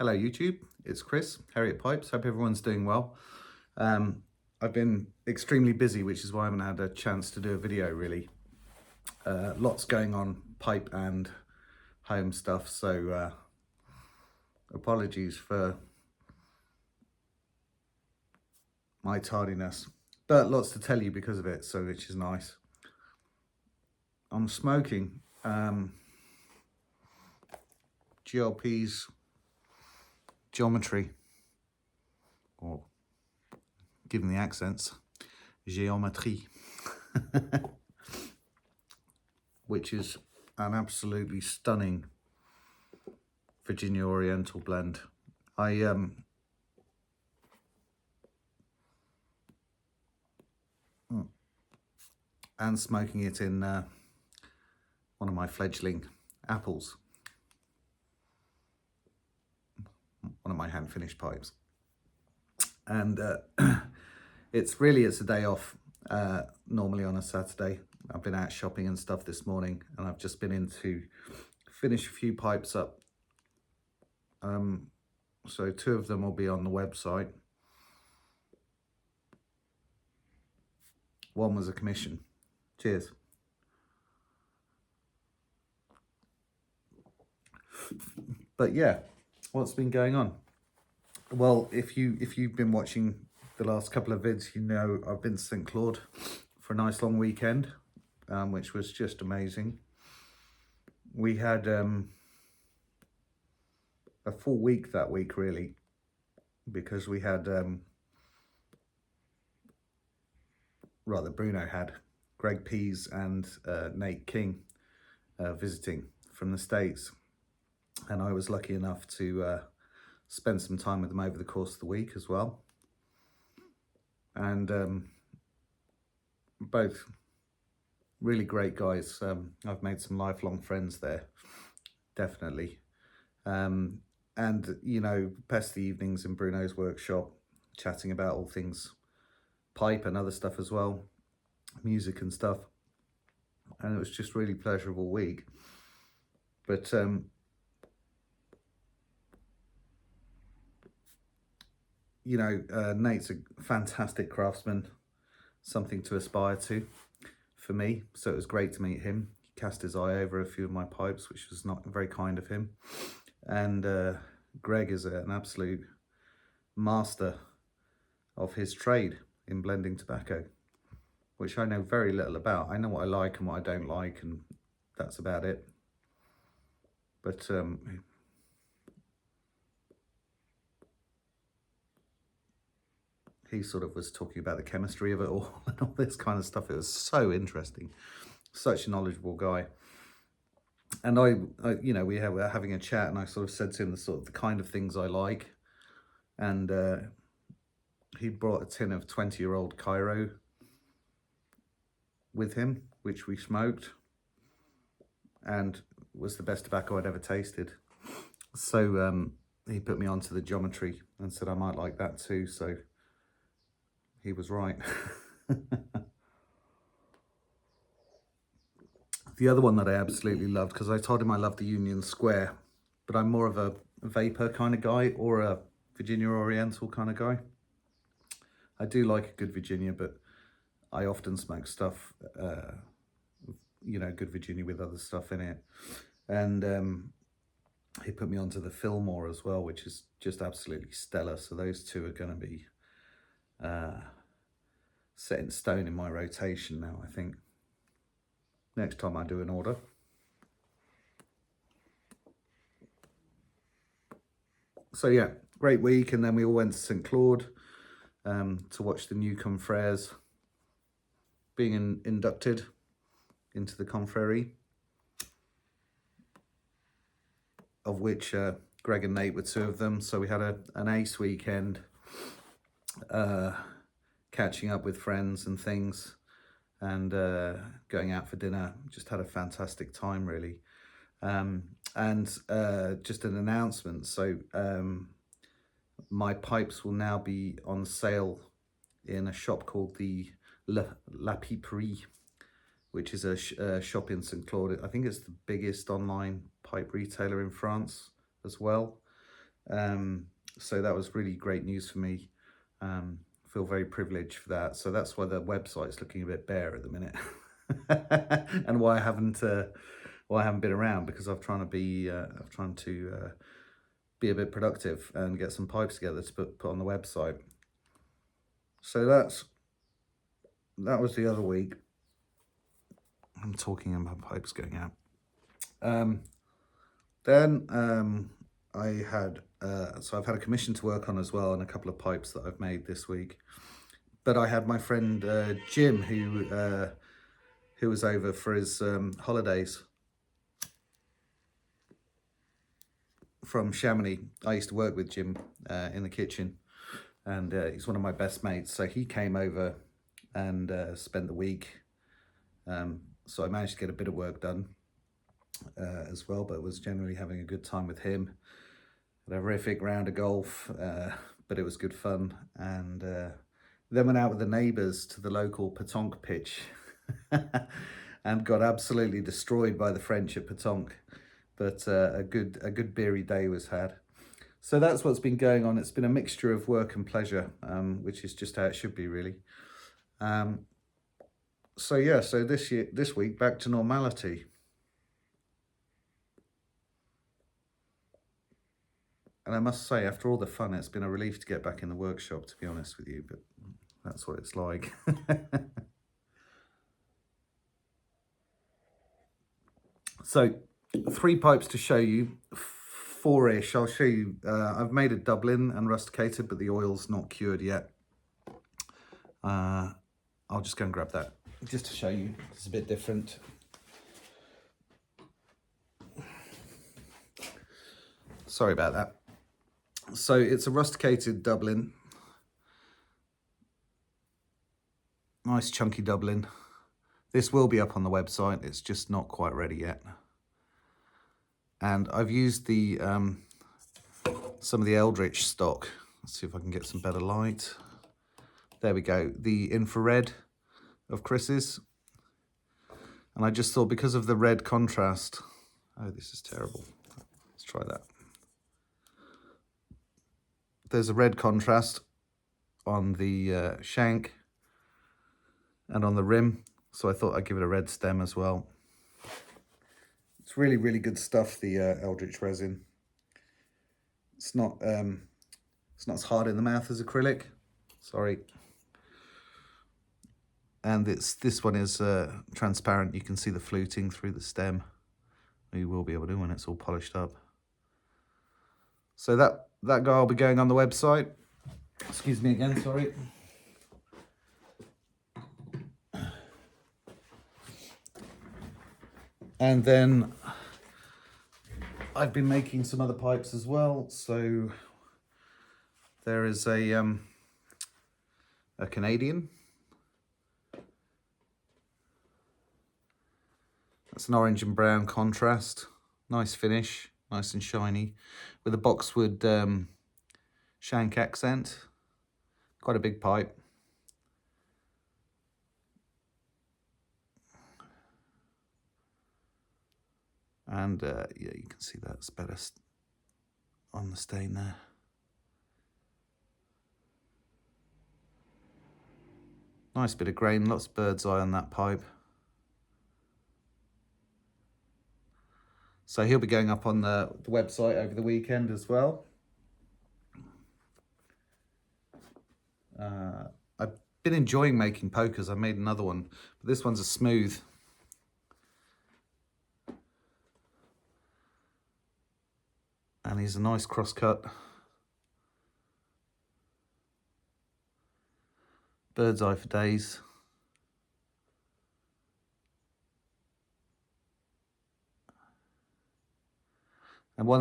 Hello YouTube, it's Chris, Harriet Pipes. Hope everyone's doing well. I've been extremely busy, which is why I haven't had a chance to do a video really. Lots going on, pipe and home stuff, so apologies for my tardiness. But lots to tell you because of it, so which is nice. I'm smoking GLP's Geometry, or given the accents, Geometry, which is an absolutely stunning Virginia Oriental blend. And smoking it in one of my fledgling apples, one of my hand finished pipes, and it's a day off. Normally on a Saturday, I've been out shopping and stuff this morning, and I've just been in to finish a few pipes up. So 2 of them will be on the website. One was a commission. Cheers. But yeah, what's been going on? Well, if you've been watching the last couple of vids, you know I've been to St. Claude for a nice long weekend, which was just amazing. We had a full week that week really, because we had Bruno had Greg Pease and Nate King visiting from the States, and I was lucky enough to spend some time with them over the course of the week as well. And both really great guys. I've made some lifelong friends there, definitely. And you know, passed the evenings in Bruno's workshop, chatting about all things pipe and other stuff as well, music and stuff. And it was just really pleasurable week. But you know, Nate's a fantastic craftsman, something to aspire to for me. So it was great to meet him. He cast his eye over a few of my pipes, which was not very kind of him. And Greg is an absolute master of his trade in blending tobacco, which I know very little about. I know what I like and what I don't like, and that's about it. But he sort of was talking about the chemistry of it all and all this kind of stuff. It was so interesting. Such a knowledgeable guy. And I you know, we were having a chat, and I sort of said to him the kind of things I like. And he brought a tin of 20-year-old Cairo with him, which we smoked, and was the best tobacco I'd ever tasted. So he put me onto the Geometry and said I might like that too. So he was right. The other one that I absolutely loved, because I told him I loved the Union Square, but I'm more of a vapor kind of guy, or a Virginia Oriental kind of guy. I do like a good Virginia, but I often smoke stuff, you know, good Virginia with other stuff in it. And he put me onto the Fillmore as well, which is just absolutely stellar. So those 2 are going to be set in stone in my rotation now, I think, next time I do an order. So yeah, great week. And then we all went to St. Claude to watch the new confreres being inducted into the confrérie, of which Greg and Nate were 2 of them. So we had an ace weekend, catching up with friends and things, and going out for dinner. Just had a fantastic time really. And just an announcement, so my pipes will now be on sale in a shop called the La Piperie, which is a shop in St. Claude. I think it's the biggest online pipe retailer in France as well. So that was really great news for me. Feel very privileged for that. So that's why the website's looking a bit bare at the minute, and why I haven't been around, because I'm trying to be a bit productive and get some pipes together to put on the website. So that was the other week. I'm talking about pipes going out. Then I had so I've had a commission to work on as well, and a couple of pipes that I've made this week. But I had my friend Jim, who was over for his holidays from Chamonix. I used to work with Jim in the kitchen, and he's one of my best mates. So he came over and spent the week. So I managed to get a bit of work done as well, but was generally having a good time with him. Had a horrific round of golf, but it was good fun. And then went out with the neighbours to the local pétanque pitch and got absolutely destroyed by the French at pétanque. But a good beery day was had. So that's what's been going on. It's been a mixture of work and pleasure, which is just how it should be, really. So yeah, so this week, back to normality. And I must say, after all the fun, it's been a relief to get back in the workshop, to be honest with you, but that's what it's like. So 3 pipes to show you, 4-ish. I'll show you. I've made a Dublin and rusticated, but the oil's not cured yet. I'll just go and grab that just to show you. It's a bit different. Sorry about that. So it's a rusticated Dublin. Nice chunky Dublin. This will be up on the website. It's just not quite ready yet. And I've used the some of the Eldritch stock. Let's see if I can get some better light. There we go. The infrared of Chris's. And I just thought, because of the red contrast. Oh, this is terrible. Let's try that. There's a red contrast on the shank and on the rim, so I thought I'd give it a red stem as well. It's really, really good stuff, the Eldritch resin. It's not as hard in the mouth as acrylic. Sorry. And this one is transparent. You can see the fluting through the stem. You will be able to when it's all polished up. So that guy will be going on the website. Excuse me again, sorry. And then I've been making some other pipes as well. So there is a Canadian. That's an orange and brown contrast. Nice finish, nice and shiny, with a boxwood shank accent. Quite a big pipe. And yeah, you can see that's better on the stain there. Nice bit of grain, lots of bird's eye on that pipe. So he'll be going up on the website over the weekend as well. I've been enjoying making pokers. I made another one, but this one's a smooth. And he's a nice cross cut. Bird's eye for days. And one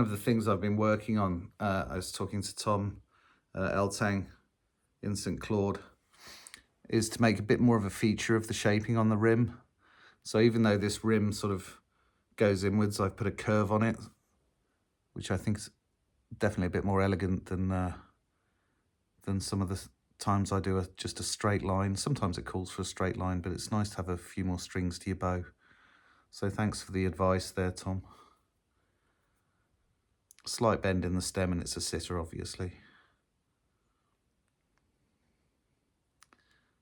of the things I've been working on, I was talking to Tom Eltang in St. Claude, is to make a bit more of a feature of the shaping on the rim. So even though this rim sort of goes inwards, I've put a curve on it, which I think is definitely a bit more elegant than some of the times I do just a straight line. Sometimes it calls for a straight line, but it's nice to have a few more strings to your bow. So thanks for the advice there, Tom. Slight bend in the stem, and it's a sitter, obviously.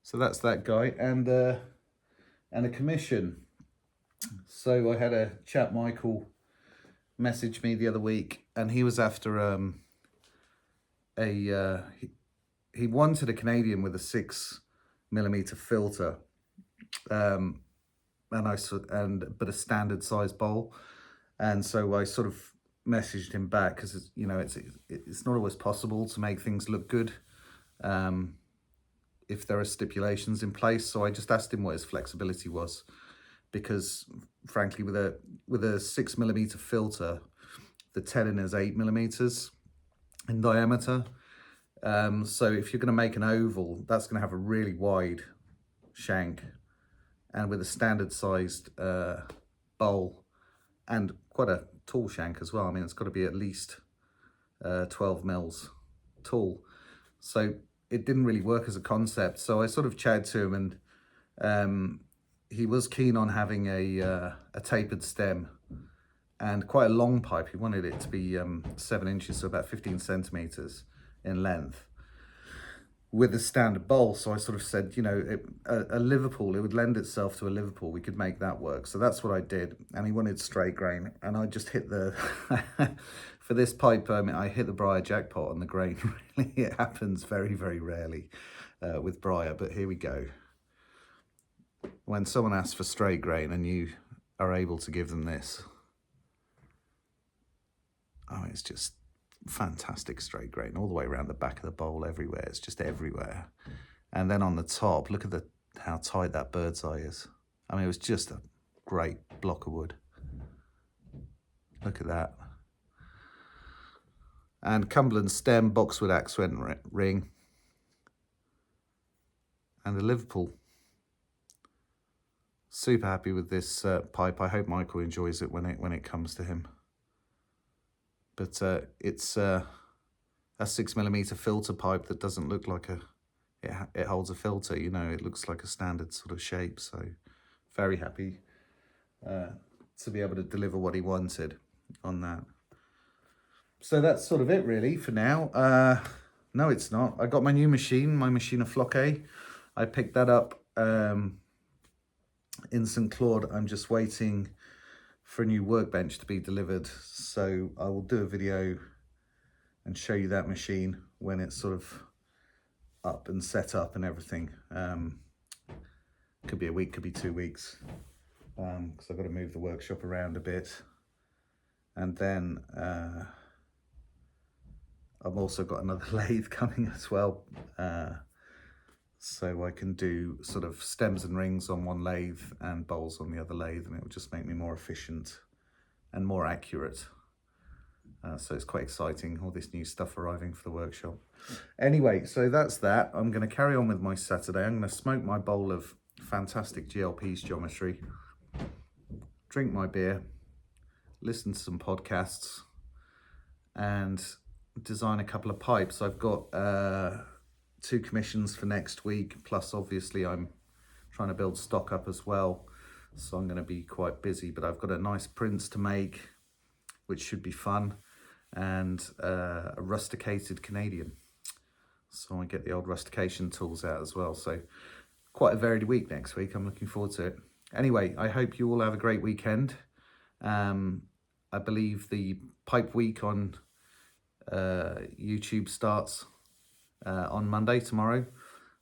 So that's that guy, and a commission. So I had a chap, Michael, message me the other week, and he was after he wanted a Canadian with a 6mm filter, but a standard size bowl, and so I sort of messaged him back because it's not always possible to make things look good if there are stipulations in place. So I just asked him what his flexibility was, because frankly, with a 6mm filter, the tenon is 8mm in diameter. So if you're going to make an oval, that's going to have a really wide shank, and with a standard sized bowl and quite a tall shank as well. I mean, it's got to be at least 12 mils tall. So it didn't really work as a concept. So I sort of chatted to him, and he was keen on having a tapered stem and quite a long pipe. He wanted it to be 7 inches, so about 15 centimeters in length, with a standard bowl. So I sort of said, a Liverpool, it would lend itself to a Liverpool. We could make that work. So that's what I did. And he wanted straight grain, and I just hit the for this pipe, I hit the Briar jackpot on the grain. Really, it happens very, very rarely with Briar, but here we go. When someone asks for straight grain and you are able to give them this, it's just fantastic straight grain all the way around the back of the bowl, everywhere. It's just everywhere. And then on the top, look at how tight that bird's eye is. I mean, it was just a great block of wood. Look at that. And Cumberland stem, boxwood accent ring, and the Liverpool. Super happy with this pipe. I hope Michael enjoys it when it comes to him. But it's a 6mm filter pipe that doesn't look like it holds a filter. It looks like a standard sort of shape. So very happy to be able to deliver what he wanted on that. So that's sort of it really for now. No, it's not. I got my new machine, my machine of Floquet. I picked that up in St. Claude. I'm just waiting for a new workbench to be delivered. So I will do a video and show you that machine when it's sort of up and set up and everything. Could be a week, could be 2 weeks, because I've got to move the workshop around a bit. And then I've also got another lathe coming as well. So I can do sort of stems and rings on one lathe and bowls on the other lathe, and it will just make me more efficient and more accurate. So it's quite exciting, all this new stuff arriving for the workshop. Anyway, so that's that. I'm going to carry on with my Saturday. I'm going to smoke my bowl of fantastic GLP's geometry, drink my beer, listen to some podcasts, and design a couple of pipes. I've got 2 commissions for next week, plus obviously I'm trying to build stock up as well, so I'm going to be quite busy. But I've got a nice prints to make, which should be fun, and a rusticated Canadian, so I get the old rustication tools out as well. So quite a varied week next week. I'm looking forward to it. Anyway, I hope you all have a great weekend. I believe the pipe week on YouTube starts on Monday, tomorrow.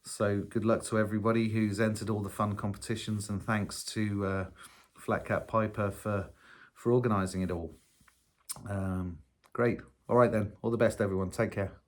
So good luck to everybody who's entered all the fun competitions, and thanks to Flat Cap Piper for organising it all. Great. All right then. All the best, everyone. Take care.